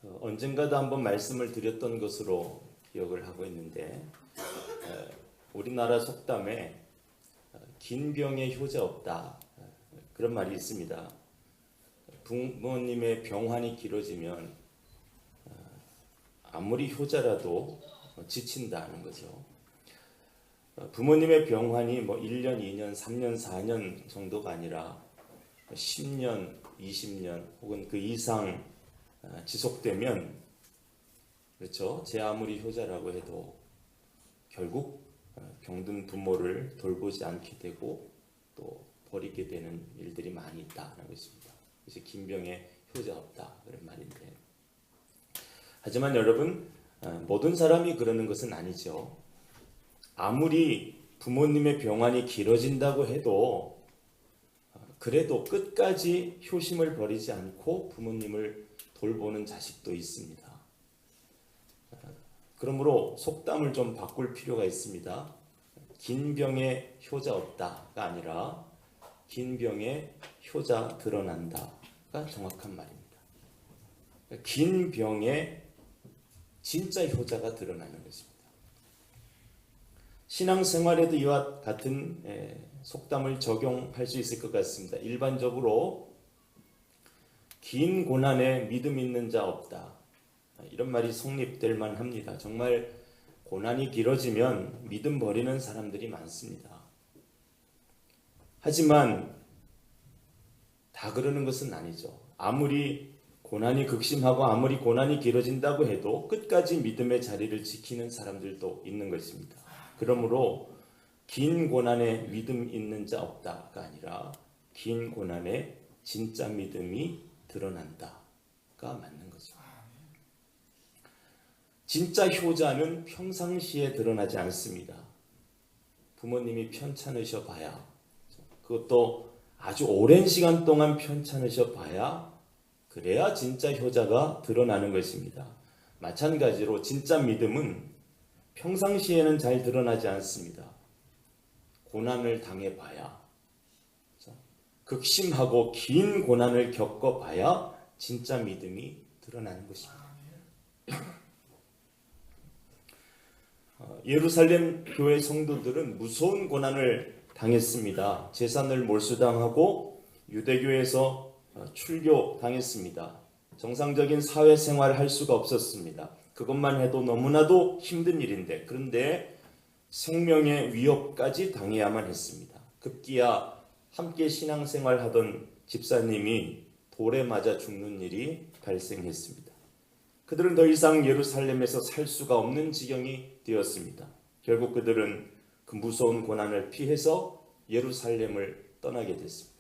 언젠가도 한번 말씀을 드렸던 것으로 기억을 하고 있는데, 우리나라 속담에 긴 병에 효자 없다, 그런 말이 있습니다. 부모님의 병환이 길어지면 아무리 효자라도 지친다는 거죠. 부모님의 병환이 1년, 2년, 3년, 4년 정도가 아니라 10년, 20년 혹은 그 이상 지속되면, 그렇죠, 제 아무리 효자라고 해도 결국 병든 부모를 돌보지 않게 되고 또 버리게 되는 일들이 많이 있다는 것입니다. 그래서 긴병에 효자 없다, 그런 말인데, 하지만 여러분, 모든 사람이 그러는 것은 아니죠. 아무리 부모님의 병환이 길어진다고 해도 그래도 끝까지 효심을 버리지 않고 부모님을 돌보는 자식도 있습니다. 그러므로 속담을 좀 바꿀 필요가 있습니다. 긴 병에 효자 없다가 아니라 긴 병에 효자 드러난다가 정확한 말입니다. 긴 병에 진짜 효자가 드러나는 것입니다. 신앙생활에도 이와 같은 속담을 적용할 수 있을 것 같습니다. 일반적으로 긴 고난에 믿음 있는 자 없다, 이런 말이 성립될 만합니다. 정말 고난이 길어지면 믿음 버리는 사람들이 많습니다. 하지만 다 그러는 것은 아니죠. 아무리 고난이 극심하고 아무리 고난이 길어진다고 해도 끝까지 믿음의 자리를 지키는 사람들도 있는 것입니다. 그러므로 긴 고난에 믿음 있는 자 없다가 아니라 긴 고난에 진짜 믿음이 드러난다가 맞는 거죠. 진짜 효자는 평상시에 드러나지 않습니다. 부모님이 편찮으셔 봐야, 그것도 아주 오랜 시간 동안 편찮으셔 봐야, 그래야 진짜 효자가 드러나는 것입니다. 마찬가지로 진짜 믿음은 평상시에는 잘 드러나지 않습니다. 고난을 당해봐야, 극심하고 긴 고난을 겪어봐야 진짜 믿음이 드러나는 것입니다. 예루살렘 교회 성도들은 무서운 고난을 당했습니다. 재산을 몰수당하고 유대교에서 출교당했습니다. 정상적인 사회생활을 할 수가 없었습니다. 그것만 해도 너무나도 힘든 일인데, 그런데 생명의 위협까지 당해야만 했습니다. 급기야 함께 신앙생활하던 집사님이 돌에 맞아 죽는 일이 발생했습니다. 그들은 더 이상 예루살렘에서 살 수가 없는 지경이 되었습니다. 결국 그들은 그 무서운 고난을 피해서 예루살렘을 떠나게 됐습니다.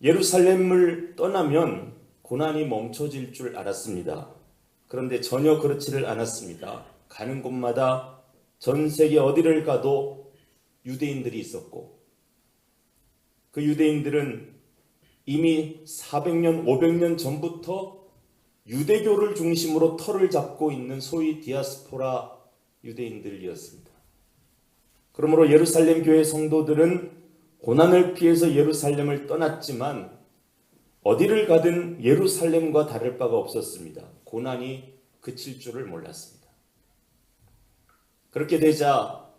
예루살렘을 떠나면 고난이 멈춰질 줄 알았습니다. 그런데 전혀 그렇지를 않았습니다. 가는 곳마다 전 세계 어디를 가도 유대인들이 있었고, 그 유대인들은 이미 400년, 500년 전부터 유대교를 중심으로 터를 잡고 있는 소위 디아스포라 유대인들이었습니다. 그러므로 예루살렘 교회 성도들은 고난을 피해서 예루살렘을 떠났지만 어디를 가든 예루살렘과 다를 바가 없었습니다. 고난이 그칠 줄을 몰랐습니다. 그렇게 되자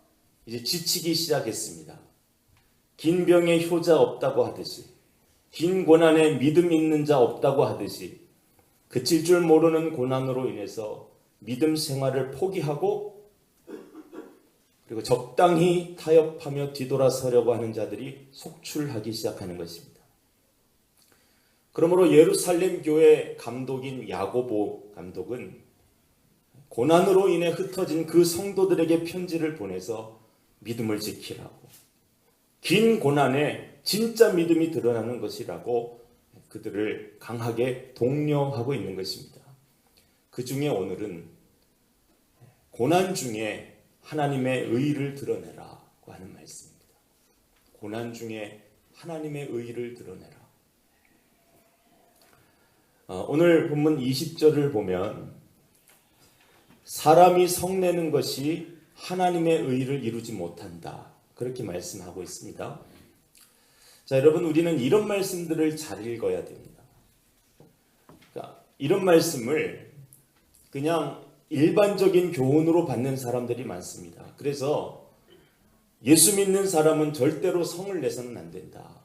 이제 지치기 시작했습니다. 긴 병에 효자 없다고 하듯이, 긴 고난에 믿음 있는 자 없다고 하듯이, 그칠 줄 모르는 고난으로 인해서 믿음 생활을 포기하고 그리고 적당히 타협하며 뒤돌아서려고 하는 자들이 속출하기 시작하는 것입니다. 그러므로 예루살렘 교회 감독인 야고보 감독은 고난으로 인해 흩어진 그 성도들에게 편지를 보내서 믿음을 지키라고, 긴 고난에 진짜 믿음이 드러나는 것이라고 그들을 강하게 독려하고 있는 것입니다. 그 중에 오늘은 고난 중에 하나님의 의를 드러내라고 하는 말씀입니다. 고난 중에 하나님의 의를 드러내라. 오늘 본문 20절을 보면 사람이 성내는 것이 하나님의 의를 이루지 못한다, 그렇게 말씀하고 있습니다. 자, 여러분, 우리는 이런 말씀들을 잘 읽어야 됩니다. 그러니까 이런 말씀을 그냥 일반적인 교훈으로 받는 사람들이 많습니다. 그래서 예수 믿는 사람은 절대로 성을 내서는 안 된다.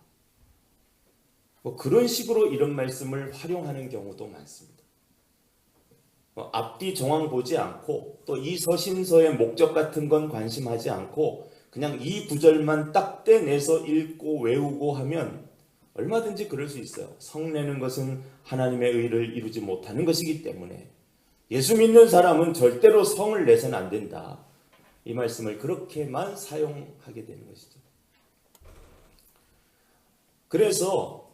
뭐 그런 식으로 이런 말씀을 활용하는 경우도 많습니다. 앞뒤 정황 보지 않고 또 이 서신서의 목적 같은 건 관심하지 않고 그냥 이 구절만 딱 떼내서 읽고 외우고 하면 얼마든지 그럴 수 있어요. 성내는 것은 하나님의 의를 이루지 못하는 것이기 때문에 예수 믿는 사람은 절대로 성을 내서는 안 된다. 이 말씀을 그렇게만 사용하게 되는 것이죠. 그래서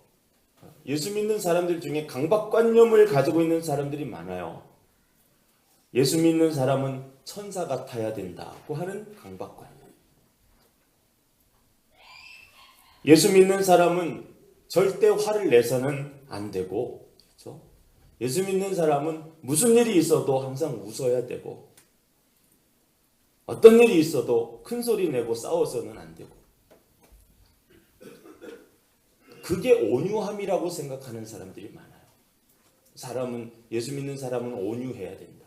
예수 믿는 사람들 중에 강박관념을 가지고 있는 사람들이 많아요. 예수 믿는 사람은 천사 같아야 된다고 하는 강박관념. 예수 믿는 사람은 절대 화를 내서는 안 되고, 그렇죠? 예수 믿는 사람은 무슨 일이 있어도 항상 웃어야 되고, 어떤 일이 있어도 큰 소리 내고 싸워서는 안 되고, 그게 온유함이라고 생각하는 사람들이 많아요. 예수 믿는 사람은 온유해야 된다.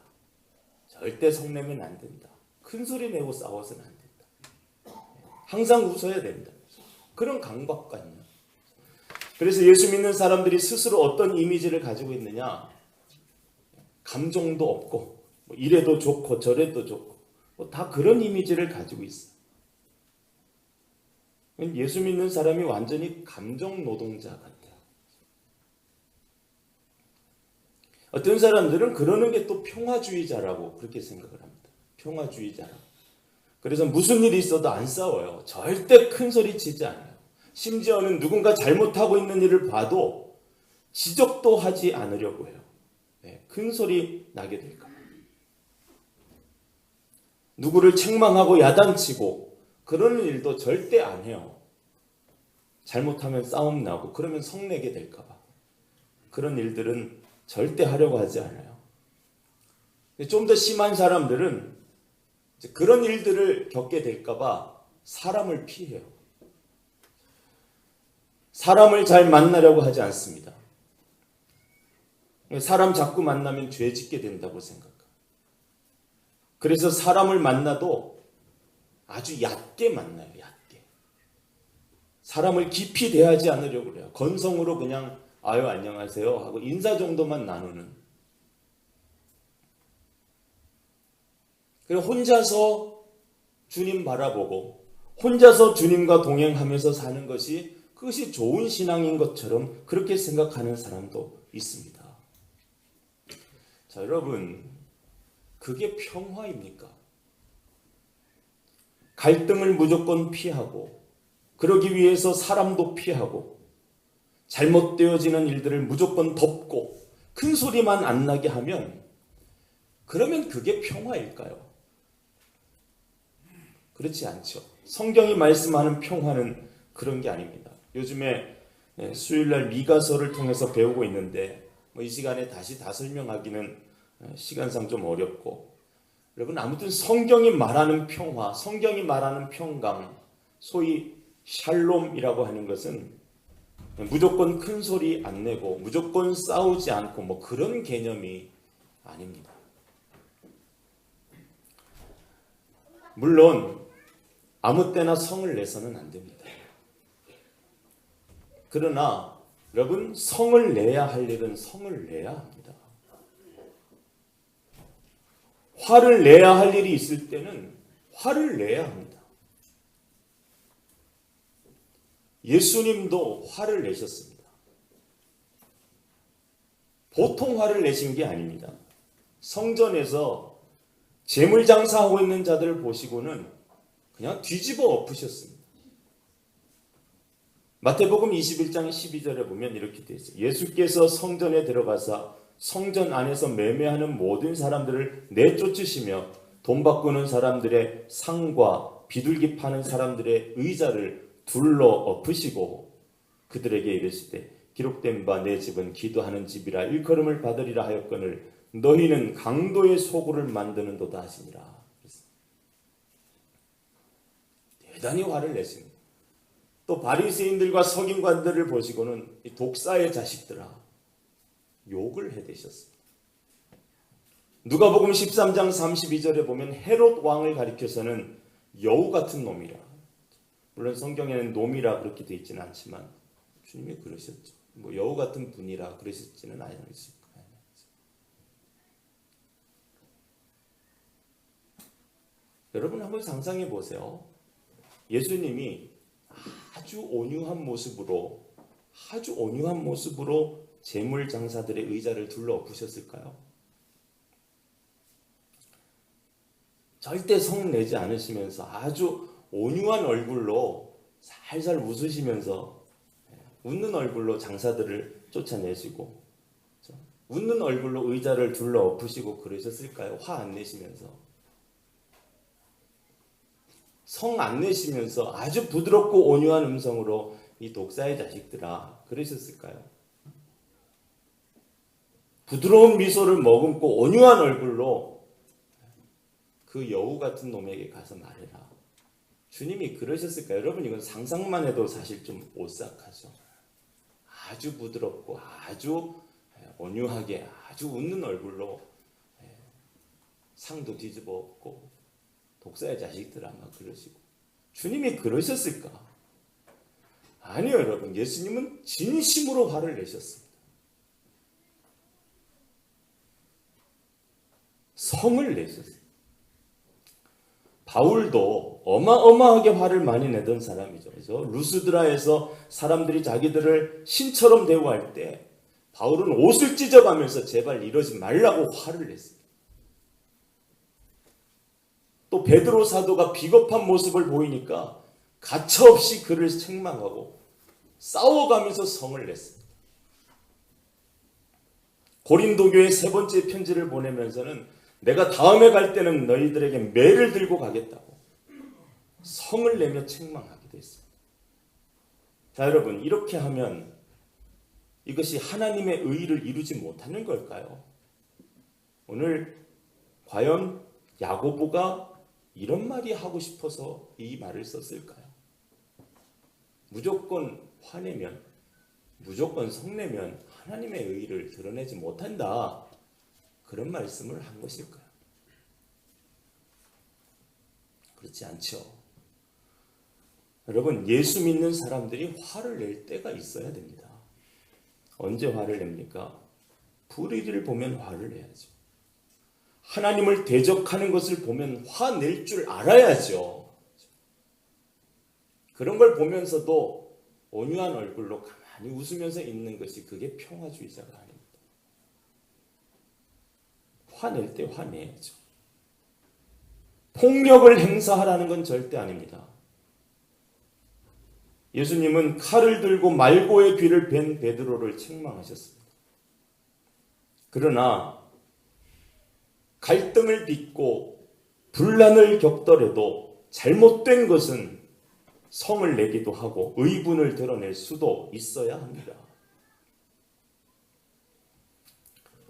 절대 성내면 안 된다. 큰 소리 내고 싸워서는 안 된다. 항상 웃어야 된다. 그런 강박관념. 그래서 예수 믿는 사람들이 스스로 어떤 이미지를 가지고 있느냐? 감정도 없고 뭐 이래도 좋고 저래도 좋고 뭐 다 그런 이미지를 가지고 있어요. 예수 믿는 사람이 완전히 감정 노동자 같아요. 어떤 사람들은 그러는 게 또 평화주의자라고 그렇게 생각을 합니다. 평화주의자라고. 그래서 무슨 일이 있어도 안 싸워요. 절대 큰 소리 치지 않아요. 심지어는 누군가 잘못하고 있는 일을 봐도 지적도 하지 않으려고 해요. 큰 소리 나게 될까 봐. 누구를 책망하고 야단치고 그러는 일도 절대 안 해요. 잘못하면 싸움 나고 그러면 성내게 될까 봐. 그런 일들은 절대 하려고 하지 않아요. 좀 더 심한 사람들은 그런 일들을 겪게 될까 봐 사람을 피해요. 사람을 잘 만나려고 하지 않습니다. 사람 자꾸 만나면 죄 짓게 된다고 생각해요. 그래서 사람을 만나도 아주 얕게 만나요. 얕게. 사람을 깊이 대하지 않으려고 그래요. 건성으로 그냥 아유 안녕하세요 하고 인사 정도만 나누는. 그리고 혼자서 주님 바라보고 혼자서 주님과 동행하면서 사는 것이 그것이 좋은 신앙인 것처럼 그렇게 생각하는 사람도 있습니다. 자, 여러분, 그게 평화입니까? 갈등을 무조건 피하고 그러기 위해서 사람도 피하고 잘못되어지는 일들을 무조건 덮고 큰 소리만 안 나게 하면 그러면 그게 평화일까요? 그렇지 않죠. 성경이 말씀하는 평화는 그런 게 아닙니다. 요즘에 수요일날 미가서를 통해서 배우고 있는데 이 시간에 다시 다 설명하기는 시간상 좀 어렵고 여러분 아무튼 성경이 말하는 평화, 성경이 말하는 평강, 소위 샬롬이라고 하는 것은 무조건 큰 소리 안 내고 무조건 싸우지 않고 뭐 그런 개념이 아닙니다. 물론 아무 때나 성을 내서는 안 됩니다. 그러나 여러분 성을 내야 할 일은 성을 내야 합니다. 화를 내야 할 일이 있을 때는 화를 내야 합니다. 예수님도 화를 내셨습니다. 보통 화를 내신 게 아닙니다. 성전에서 재물 장사하고 있는 자들을 보시고는 그냥 뒤집어 엎으셨습니다. 마태복음 21장 12절에 보면 이렇게 되어 있어요. 예수께서 성전에 들어가사 성전 안에서 매매하는 모든 사람들을 내쫓으시며 돈 바꾸는 사람들의 상과 비둘기 파는 사람들의 의자를 둘러 엎으시고 그들에게 이르시되 기록된 바 내 집은 기도하는 집이라 일컬음을 받으리라 하였거늘 너희는 강도의 소굴을 만드는도다 하시니라. 대단히 화를 내십니다. 또 바리새인들과 서기관들을 보시고는 독사의 자식들아 욕을 해대셨습니다. 누가복음 13장 32절에 보면 헤롯 왕을 가리켜서는 여우 같은 놈이라. 물론 성경에는 놈이라 그렇게 되어 있지는 않지만 주님이 그러셨죠. 뭐 여우 같은 분이라 그러셨지는 않으실 거예요. 여러분 한번 상상해 보세요. 예수님이 아주 온유한 모습으로 재물 장사들의 의자를 둘러엎으셨을까요? 절대 성 내지 않으시면서 아주 온유한 얼굴로 살살 웃으시면서 웃는 얼굴로 장사들을 쫓아내시고 웃는 얼굴로 의자를 둘러엎으시고 그러셨을까요? 화 안 내시면서 성 안 내시면서 아주 부드럽고 온유한 음성으로 이 독사의 자식들아 그러셨을까요? 부드러운 미소를 머금고 온유한 얼굴로 그 여우 같은 놈에게 가서 말해라. 주님이 그러셨을까요? 여러분 이건 상상만 해도 사실 좀 오싹하죠. 아주 부드럽고 아주 온유하게 아주 웃는 얼굴로 상도 뒤집어 엎고 독사의 자식들아 막 그러시고 주님이 그러셨을까? 아니요 여러분. 예수님은 진심으로 화를 내셨습니다. 성을 내셨습니다. 바울도 어마어마하게 화를 많이 내던 사람이죠. 그래서 루스드라에서 사람들이 자기들을 신처럼 대우할 때 바울은 옷을 찢어가면서 제발 이러지 말라고 화를 냈습니다. 또 베드로 사도가 비겁한 모습을 보이니까 가차없이 그를 책망하고 싸워가면서 성을 냈습니다. 고린도 교회 세 번째 편지를 보내면서는 내가 다음에 갈 때는 너희들에게 매를 들고 가겠다고 성을 내며 책망하기도 했습니다. 자 여러분 이렇게 하면 이것이 하나님의 의의를 이루지 못하는 걸까요? 오늘 과연 야고보가 이런 말이 하고 싶어서 이 말을 썼을까요? 무조건 화내면 무조건 성내면 하나님의 의의를 드러내지 못한다. 그런 말씀을 한 것일까요? 그렇지 않죠. 여러분 예수 믿는 사람들이 화를 낼 때가 있어야 됩니다. 언제 화를 냅니까? 불의를 보면 화를 내야죠. 하나님을 대적하는 것을 보면 화낼 줄 알아야죠. 그런 걸 보면서도 온유한 얼굴로 가만히 웃으면서 있는 것이 그게 평화주의자가 아닙니다. 화낼 때 화내야죠. 폭력을 행사하라는 건 절대 아닙니다. 예수님은 칼을 들고 말고의 귀를 벤 베드로를 책망하셨습니다. 그러나 갈등을 빚고 분란을 겪더라도 잘못된 것은 성을 내기도 하고 의분을 드러낼 수도 있어야 합니다.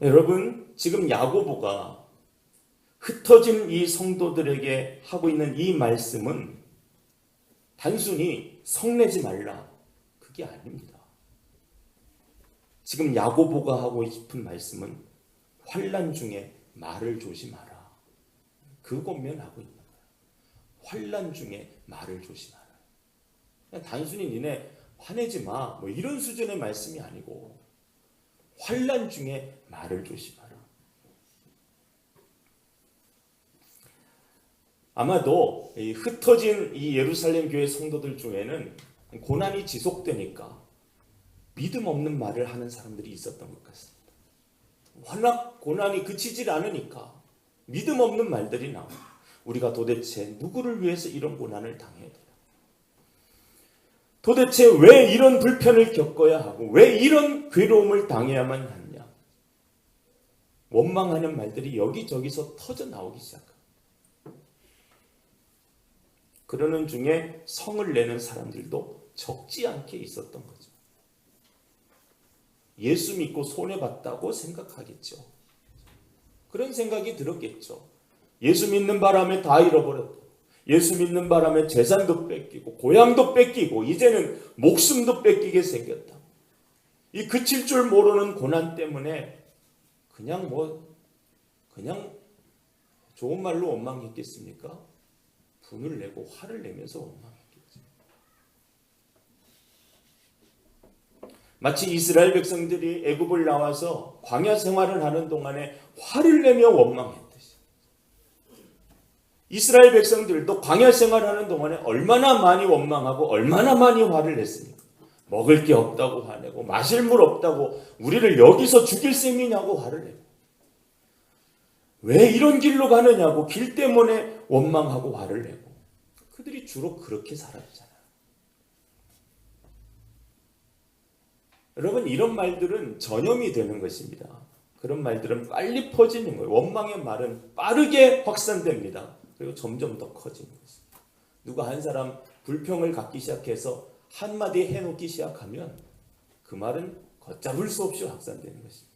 여러분 지금 야고보가 흩어진 이 성도들에게 하고 있는 이 말씀은 단순히 성내지 말라 그게 아닙니다. 지금 야고보가 하고 싶은 말씀은 환난 중에 말을 조심하라. 그것만 하고 있는 거예요. 환난 중에 말을 조심하라. 그냥 단순히 니네 화내지 마 뭐 이런 수준의 말씀이 아니고 환난 중에 말을 조심하라. 아마도 이 흩어진 이 예루살렘 교회 성도들 중에는 고난이 지속되니까 믿음 없는 말을 하는 사람들이 있었던 것 같습니다. 워낙 고난이 그치질 않으니까 믿음 없는 말들이 나와요. 우리가 도대체 누구를 위해서 이런 고난을 당해야 돼요? 도대체 왜 이런 불편을 겪어야 하고 왜 이런 괴로움을 당해야만 하냐? 원망하는 말들이 여기저기서 터져 나오기 시작합니다. 그러는 중에 성을 내는 사람들도 적지 않게 있었던 거죠. 예수 믿고 손해봤다고 생각하겠죠. 그런 생각이 들었겠죠. 예수 믿는 바람에 다 잃어버렸고 예수 믿는 바람에 재산도 뺏기고 고향도 뺏기고 이제는 목숨도 뺏기게 생겼다. 이 그칠 줄 모르는 고난 때문에 그냥 좋은 말로 원망했겠습니까? 분을 내고 화를 내면서 원망했겠죠. 마치 이스라엘 백성들이 애굽을 나와서 광야 생활을 하는 동안에 화를 내며 원망했듯이 이스라엘 백성들도 광야 생활하는 동안에 얼마나 많이 원망하고 얼마나 많이 화를 냈습니까? 먹을 게 없다고 화내고 마실 물 없다고 우리를 여기서 죽일 셈이냐고 화를 내고 왜 이런 길로 가느냐고 길 때문에 원망하고 화를 내고 그들이 주로 그렇게 살았잖아요. 여러분 이런 말들은 전염이 되는 것입니다. 그런 말들은 빨리 퍼지는 거예요. 원망의 말은 빠르게 확산됩니다. 그리고 점점 더 커지는 것입니다. 누가 한 사람 불평을 갖기 시작해서 한마디 해놓기 시작하면 그 말은 걷잡을 수 없이 확산되는 것입니다.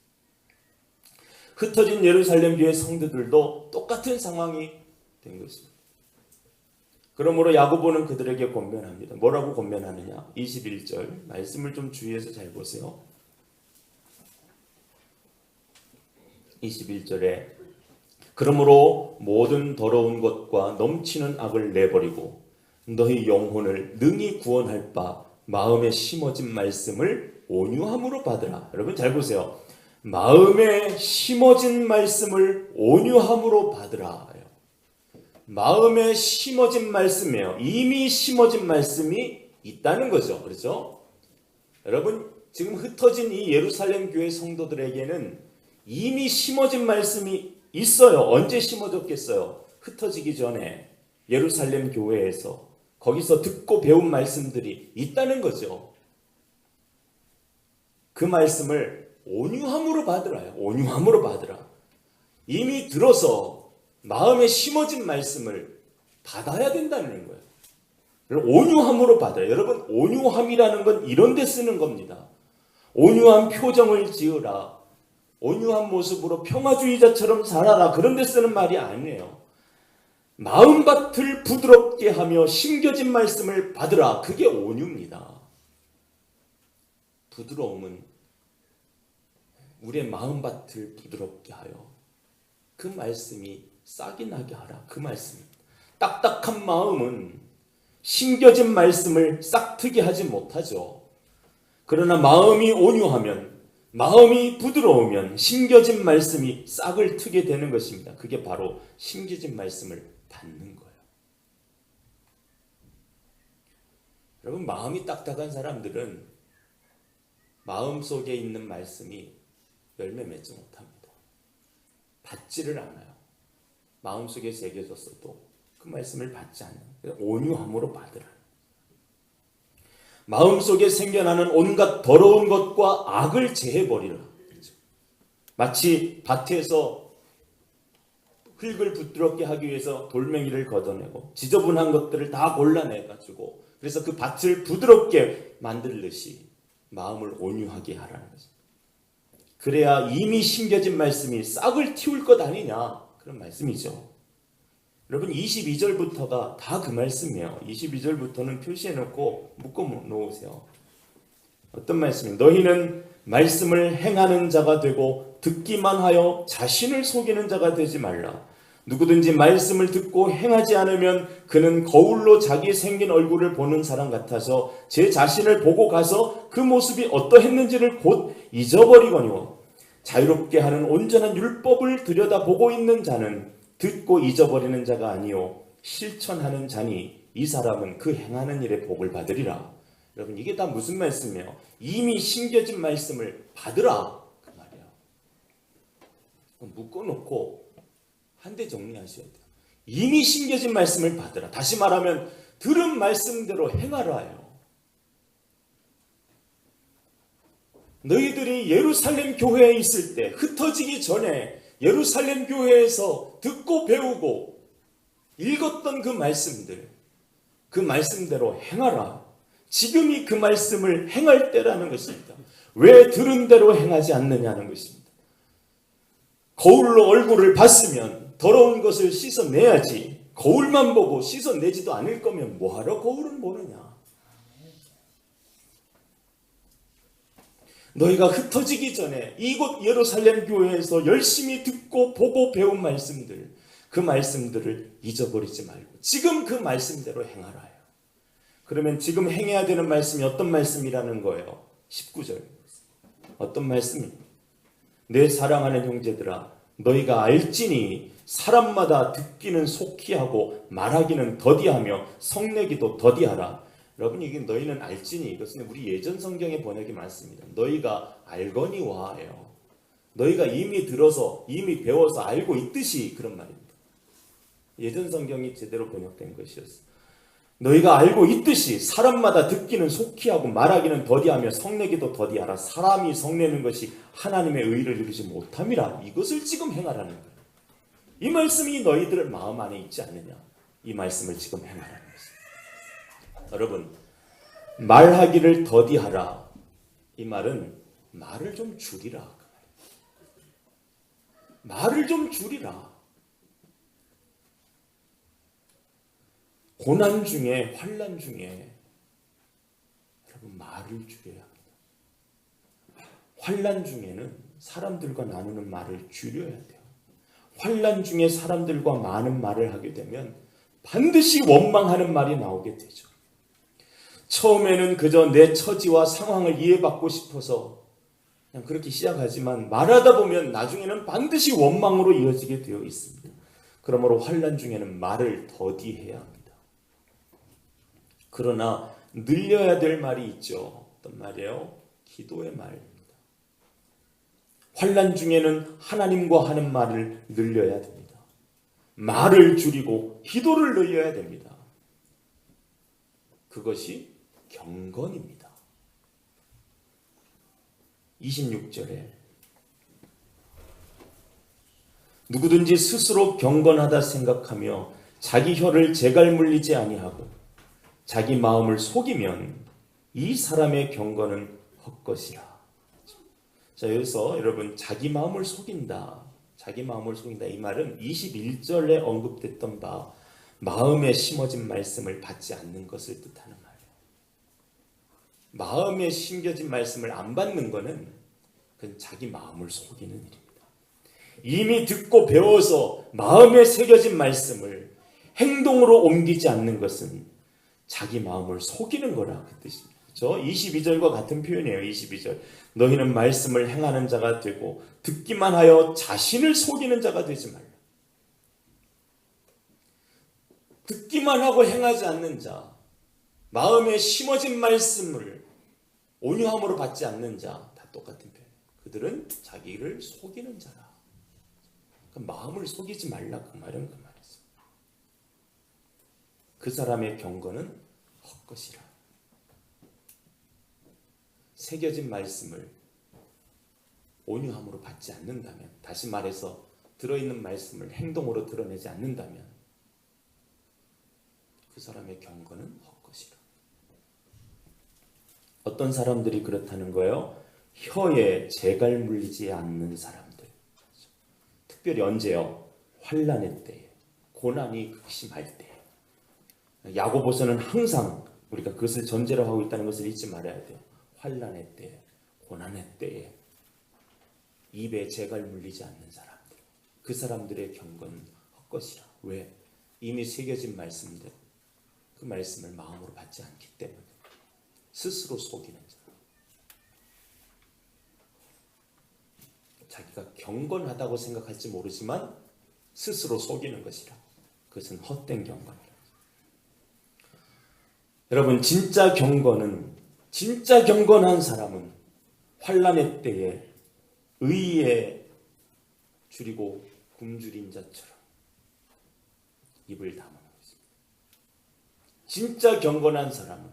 흩어진 예루살렘 교회 성도들도 똑같은 상황이 된 것입니다. 그러므로 야고보는 그들에게 권면합니다. 뭐라고 권면하느냐? 21절 말씀을 좀 주의해서 잘 보세요. 21절에 그러므로 모든 더러운 것과 넘치는 악을 내버리고 너희 영혼을 능히 구원할 바 마음에 심어진 말씀을 온유함으로 받으라. 여러분 잘 보세요. 마음에 심어진 말씀을 온유함으로 받으라. 마음에 심어진 말씀이에요. 이미 심어진 말씀이 있다는 거죠. 그렇죠? 여러분 지금 흩어진 이 예루살렘 교회 성도들에게는 이미 심어진 말씀이 있어요. 언제 심어졌겠어요? 흩어지기 전에 예루살렘 교회에서 거기서 듣고 배운 말씀들이 있다는 거죠. 그 말씀을 온유함으로 받으라요. 온유함으로 받으라. 이미 들어서 마음에 심어진 말씀을 받아야 된다는 거예요. 온유함으로 받아요. 여러분 온유함이라는 건 이런 데 쓰는 겁니다. 온유한 표정을 지으라. 온유한 모습으로 평화주의자처럼 살아라. 그런 데 쓰는 말이 아니에요. 마음밭을 부드럽게 하며 심겨진 말씀을 받으라. 그게 온유입니다. 부드러움은 우리의 마음밭을 부드럽게 하여 그 말씀이 싹이 나게 하라. 그 말씀입니다. 딱딱한 마음은 심겨진 말씀을 싹트게 하지 못하죠. 그러나 마음이 온유하면 마음이 부드러우면 심겨진 말씀이 싹을 트게 되는 것입니다. 그게 바로 심겨진 말씀을 받는 거예요. 여러분 마음이 딱딱한 사람들은 마음속에 있는 말씀이 열매 맺지 못합니다. 받지를 않아요. 마음속에 새겨졌어도 그 말씀을 받지 않아요. 온유함으로 받으라. 마음속에 생겨나는 온갖 더러운 것과 악을 제해버리라. 마치 밭에서 흙을 부드럽게 하기 위해서 돌멩이를 걷어내고 지저분한 것들을 다 골라내가지고 그래서 그 밭을 부드럽게 만들듯이 마음을 온유하게 하라는 거죠. 그래야 이미 심겨진 말씀이 싹을 틔울 것 아니냐 그런 말씀이죠. 여러분 22절부터가 다 그 말씀이에요. 22절부터는 표시해놓고 묶어놓으세요. 어떤 말씀이에요? 너희는 말씀을 행하는 자가 되고 듣기만 하여 자신을 속이는 자가 되지 말라. 누구든지 말씀을 듣고 행하지 않으면 그는 거울로 자기 생긴 얼굴을 보는 사람 같아서 제 자신을 보고 가서 그 모습이 어떠했는지를 곧 잊어버리거니와 자유롭게 하는 온전한 율법을 들여다보고 있는 자는 듣고 잊어버리는 자가 아니요 실천하는 자니 이 사람은 그 행하는 일에 복을 받으리라. 여러분 이게 다 무슨 말씀이에요? 이미 심겨진 말씀을 받으라 그 말이에요. 묶어놓고 한 대 정리하셔야 돼요. 이미 심겨진 말씀을 받으라. 다시 말하면 들은 말씀대로 행하라요. 너희들이 예루살렘 교회에 있을 때 흩어지기 전에 예루살렘 교회에서 듣고 배우고 읽었던 그 말씀들, 그 말씀대로 행하라. 지금이 그 말씀을 행할 때라는 것입니다. 왜 들은 대로 행하지 않느냐는 것입니다. 거울로 얼굴을 봤으면 더러운 것을 씻어내야지. 거울만 보고 씻어내지도 않을 거면 뭐하러 거울은 보느냐. 너희가 흩어지기 전에 이곳 예루살렘 교회에서 열심히 듣고 보고 배운 말씀들, 그 말씀들을 잊어버리지 말고 지금 그 말씀대로 행하라요. 그러면 지금 행해야 되는 말씀이 어떤 말씀이라는 거예요? 19절. 어떤 말씀입니까? 내 사랑하는 형제들아, 너희가 알지니 사람마다 듣기는 속히 하고 말하기는 더디하며 성내기도 더디하라. 여러분, 이게 너희는 알지니, 이것은 우리 예전 성경의 번역이 많습니다. 너희가 알거니와예요. 너희가 이미 들어서 이미 배워서 알고 있듯이, 그런 말입니다. 예전 성경이 제대로 번역된 것이었어요. 너희가 알고 있듯이 사람마다 듣기는 속히 하고 말하기는 더디하며 성내기도 더디하라. 사람이 성내는 것이 하나님의 의를 이루지 못함이라. 이것을 지금 행하라는 거예요. 이 말씀이 너희들 마음 안에 있지 않느냐. 이 말씀을 지금 행하라는 것입니다. 여러분, 말하기를 더디하라. 이 말은 말을 좀 줄이라. 말을 좀 줄이라. 고난 중에, 환난 중에 여러분, 말을 줄여야 합니다. 환난 중에는 사람들과 나누는 말을 줄여야 돼요. 환난 중에 사람들과 많은 말을 하게 되면 반드시 원망하는 말이 나오게 되죠. 처음에는 그저 내 처지와 상황을 이해받고 싶어서 그냥 그렇게 시작하지만 말하다 보면 나중에는 반드시 원망으로 이어지게 되어 있습니다. 그러므로 환난 중에는 말을 더디해야 합니다. 그러나 늘려야 될 말이 있죠. 어떤 말이에요? 기도의 말입니다. 환난 중에는 하나님과 하는 말을 늘려야 됩니다. 말을 줄이고 기도를 늘려야 됩니다. 그것이 경건입니다. 26절에 누구든지 스스로 경건하다 생각하며 자기 혀를 재갈 물리지 아니하고 자기 마음을 속이면 이 사람의 경건은 헛것이라. 자, 여기서 여러분, 자기 마음을 속인다. 자기 마음을 속인다. 이 말은 21절에 언급됐던 바 마음에 심어진 말씀을 받지 않는 것을 뜻하는 말이에요. 마음에 심겨진 말씀을 안 받는 것은 그건 자기 마음을 속이는 일입니다. 이미 듣고 배워서 마음에 새겨진 말씀을 행동으로 옮기지 않는 것은 자기 마음을 속이는 거라, 그 뜻입니다. 그렇죠? 22절과 같은 표현이에요. 22절. 너희는 말씀을 행하는 자가 되고 듣기만 하여 자신을 속이는 자가 되지 말라. 듣기만 하고 행하지 않는 자, 마음에 심어진 말씀을 온유함으로 받지 않는 자, 다 똑같은 표현. 그들은 자기를 속이는 자라. 그러니까 마음을 속이지 말라, 그 말은 그 말이죠. 그 사람의 경건은 헛것이라. 새겨진 말씀을 온유함으로 받지 않는다면, 다시 말해서 들어있는 말씀을 행동으로 드러내지 않는다면 그 사람의 경건은 헛것이라. 어떤 사람들이 그렇다는 거예요? 혀에 재갈 물리지 않는 사람들. 특별히 언제요? 환난의 때에, 고난이 극심할 때. 야고보서는 항상 우리가 그것을 전제로 하고 있다는 것을 잊지 말아야 돼요. 환난의 때, 고난의 때에 입에 재갈 물리지 않는 사람들, 그 사람들의 경건은 헛것이라. 왜? 이미 새겨진 말씀들, 그 말씀을 마음으로 받지 않기 때문에. 스스로 속이는 자, 자기가 경건하다고 생각할지 모르지만 스스로 속이는 것이라. 그것은 헛된 경건이라. 여러분, 진짜 경건한 사람은 환난의 때에 의에 줄이고 굶주린 자처럼 입을 다무는 것입니다. 진짜 경건한 사람은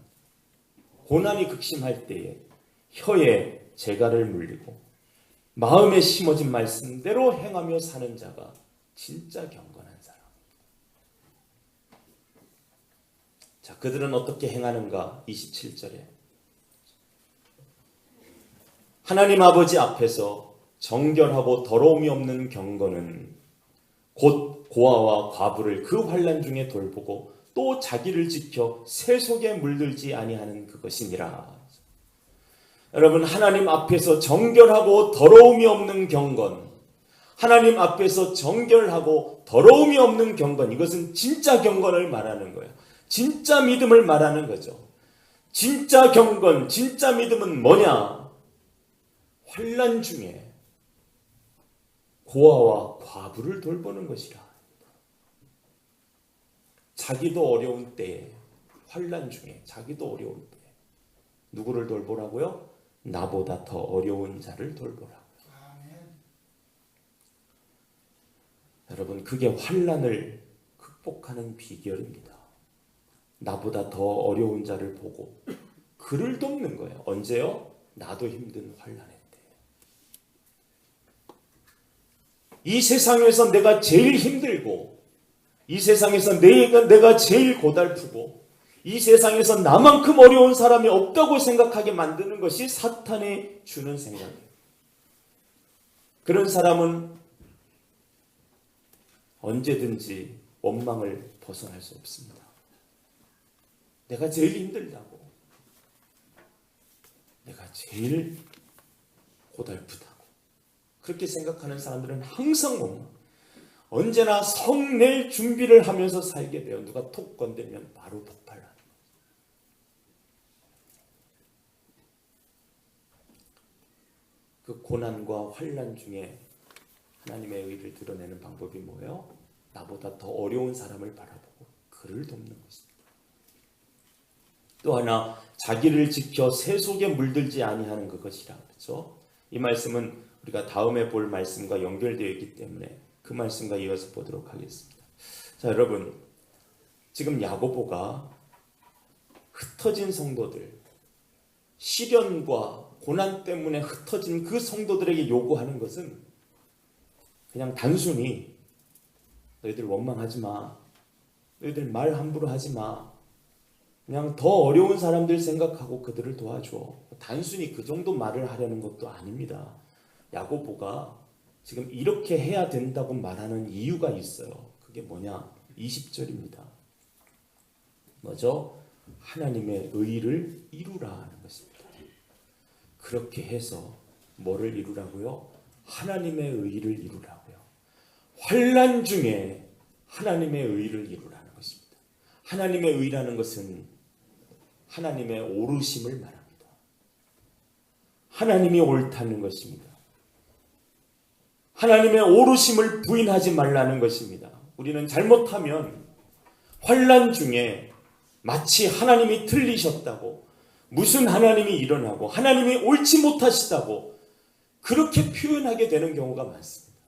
고난이 극심할 때에 혀에 재갈을 물리고 마음에 심어진 말씀대로 행하며 사는 자가 진짜 경건한 사람. 자, 그들은 어떻게 행하는가? 27절에 하나님 아버지 앞에서 정결하고 더러움이 없는 경건은 곧 고아와 과부를 그 환난 중에 돌보고 또 자기를 지켜 새 속에 물들지 아니하는 그것이니라. 여러분, 하나님 앞에서 정결하고 더러움이 없는 경건, 하나님 앞에서 정결하고 더러움이 없는 경건, 이것은 진짜 경건을 말하는 거예요. 진짜 믿음을 말하는 거죠. 진짜 경건, 진짜 믿음은 뭐냐? 환난 중에 고아와 과부를 돌보는 것이라. 자기도 어려운 때에, 환난 중에 자기도 어려운 때에 누구를 돌보라고요? 나보다 더 어려운 자를 돌보라고요. 여러분, 그게 환난을 극복하는 비결입니다. 나보다 더 어려운 자를 보고 그를 돕는 거예요. 언제요? 나도 힘든 환난의 때. 이 세상에서 내가 제일 힘들고, 이 세상에서 내가 제일 고달프고, 이 세상에서 나만큼 어려운 사람이 없다고 생각하게 만드는 것이 사탄이 주는 생각이에요. 그런 사람은 언제든지 원망을 벗어날 수 없습니다. 내가 제일 힘들다고, 내가 제일 고달프다고 그렇게 생각하는 사람들은 항상 원망, 언제나 성낼 준비를 하면서 살게 돼요. 누가 톡 건들면 바로 폭발하는 거예요. 그 고난과 환난 중에 하나님의 의를 드러내는 방법이 뭐예요? 나보다 더 어려운 사람을 바라보고 그를 돕는 것입니다. 또 하나, 자기를 지켜 새 속에 물들지 아니하는 그것이라. 그렇죠? 이 말씀은 우리가 다음에 볼 말씀과 연결되어 있기 때문에 그 말씀과 이어서 보도록 하겠습니다. 자, 여러분, 지금 야고보가 흩어진 성도들, 시련과 고난 때문에 흩어진 그 성도들에게 요구하는 것은 그냥 단순히 너희들 원망하지 마, 너희들 말 함부로 하지 마, 그냥 더 어려운 사람들 생각하고 그들을 도와줘, 단순히 그 정도 말을 하려는 것도 아닙니다. 야고보가 지금 이렇게 해야 된다고 말하는 이유가 있어요. 그게 뭐냐? 20절입니다. 뭐죠? 하나님의 의를 이루라 하는 것입니다. 그렇게 해서 뭐를 이루라고요? 하나님의 의를 이루라고요. 환난 중에 하나님의 의를 이루라는 것입니다. 하나님의 의라는 것은 하나님의 오르심을 말합니다. 하나님이 옳다는 것입니다. 하나님의 오르심을 부인하지 말라는 것입니다. 우리는 잘못하면 환난 중에 마치 하나님이 틀리셨다고, 무슨 하나님이 일어나고 하나님이 옳지 못하시다고 그렇게 표현하게 되는 경우가 많습니다.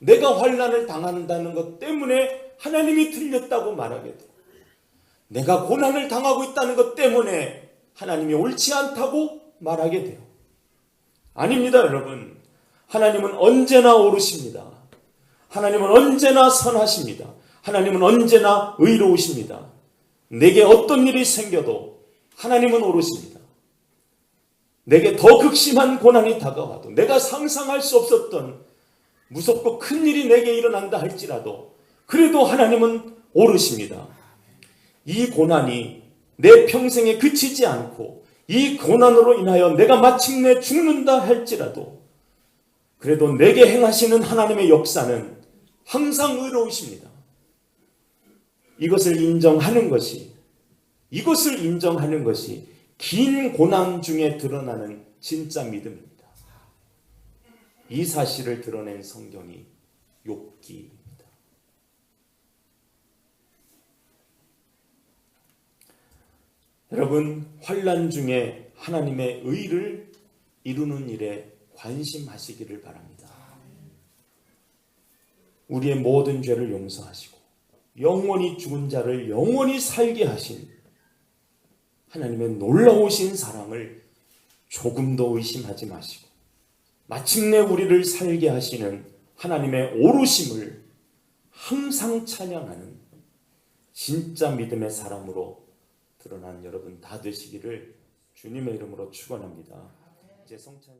내가 환난을 당한다는 것 때문에 하나님이 틀렸다고 말하게 돼요. 내가 고난을 당하고 있다는 것 때문에 하나님이 옳지 않다고 말하게 돼요. 아닙니다, 여러분. 하나님은 언제나 옳으십니다. 하나님은 언제나 선하십니다. 하나님은 언제나 의로우십니다. 내게 어떤 일이 생겨도 하나님은 옳으십니다. 내게 더 극심한 고난이 다가와도, 내가 상상할 수 없었던 무섭고 큰 일이 내게 일어난다 할지라도 그래도 하나님은 옳으십니다. 이 고난이 내 평생에 그치지 않고 이 고난으로 인하여 내가 마침내 죽는다 할지라도 그래도 내게 행하시는 하나님의 역사는 항상 의로우십니다. 이것을 인정하는 것이 긴 고난 중에 드러나는 진짜 믿음입니다. 이 사실을 드러낸 성경이 욥기입니다. 여러분, 환난 중에 하나님의 의를 이루는 일에 관심하시기를 바랍니다. 우리의 모든 죄를 용서하시고 영원히 죽은 자를 영원히 살게 하신 하나님의 놀라우신 사랑을 조금도 의심하지 마시고 마침내 우리를 살게 하시는 하나님의 오르심을 항상 찬양하는 진짜 믿음의 사람으로 드러난 여러분 다 되시기를 주님의 이름으로 축원합니다. 이제 성찬